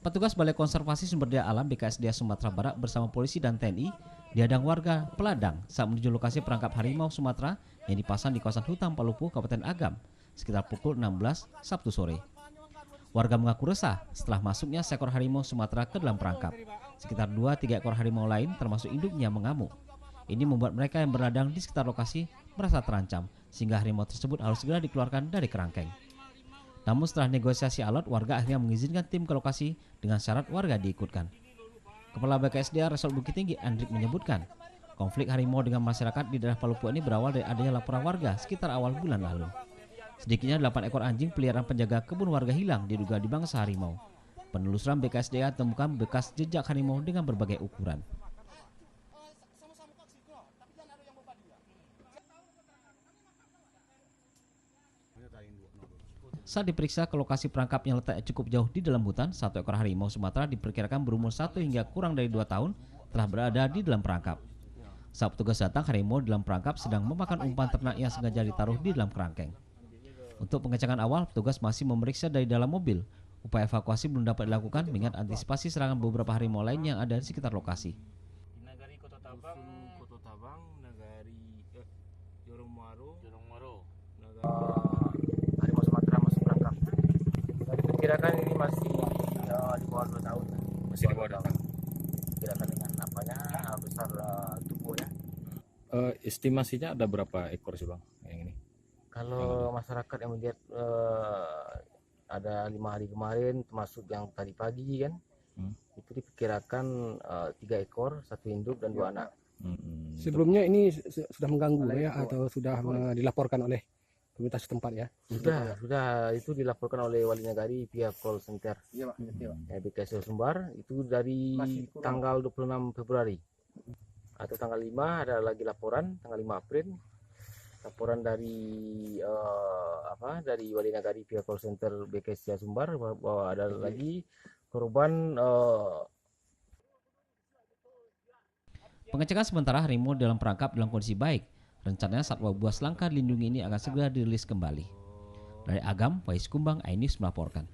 Petugas Balai Konservasi Sumber Daya Alam BKSDA Sumatera Barat bersama polisi dan TNI dihadang warga Peladang saat menuju lokasi perangkap harimau Sumatera yang dipasang di kawasan hutan Palupu, Kabupaten Agam, sekitar pukul 16 Sabtu sore. Warga mengaku resah setelah masuknya seekor harimau Sumatera ke dalam perangkap. Sekitar 2-3 ekor harimau lain termasuk induknya mengamuk. Ini membuat mereka yang berladang di sekitar lokasi merasa terancam, sehingga harimau tersebut harus segera dikeluarkan dari kerangkeng. Namun setelah negosiasi alot, warga akhirnya mengizinkan tim ke lokasi dengan syarat warga diikutkan. Kepala BKSDA Resort Bukit Tinggi, Andrik, menyebutkan, konflik harimau dengan masyarakat di daerah Palupu ini berawal dari adanya laporan warga sekitar awal bulan lalu. Sedikitnya 8 ekor anjing peliharaan penjaga kebun warga hilang diduga dibangsa harimau. Penelusuran BKSDA temukan bekas jejak harimau dengan berbagai ukuran. Saat diperiksa ke lokasi perangkap yang letaknya cukup jauh di dalam hutan, satu ekor harimau Sumatera diperkirakan berumur 1 hingga kurang dari 2 tahun telah berada di dalam perangkap. Saat petugas datang, harimau dalam perangkap sedang memakan umpan ternak yang sengaja ditaruh di dalam kerangkeng. Untuk pengecekan awal, petugas masih memeriksa dari dalam mobil. Upaya evakuasi belum dapat dilakukan mengingat antisipasi serangan beberapa harimau lain yang ada di sekitar lokasi. Nagari Kota Tabang, Nagari Jorong Maro, harimau Sumatera masuk perangkap. Diperkirakan ini masih di bawah 2 tahun. Masih di bawah 2 tahun. Diperkirakan dengan apanya besar tubuhnya. Estimasinya ada berapa ekor sih Bang yang ini? Kalau masyarakat yang melihat ada 5 hari kemarin, termasuk yang tadi pagi kan, itu diperkirakan 3 ekor, 1 induk dan 2 anak. Sebelumnya ini sudah mengganggu ya atau sudah dilaporkan oleh pemerintah setempat ya? Sudah itu dilaporkan oleh Wali Nagari pihak call center BKSDA Sumbar itu dari tanggal 26 Februari atau tanggal 5 ada lagi laporan tanggal 5 April. Laporan dari dari Wali Nagari pihak call center BKSDA Sumbar bahwa ada lagi korban. Pengecekan sementara harimau dalam perangkap dalam kondisi baik. Rencananya satwa buas langka dilindungi ini akan segera dirilis kembali. Dari Agam, Faiz Kumbang, iNews melaporkan.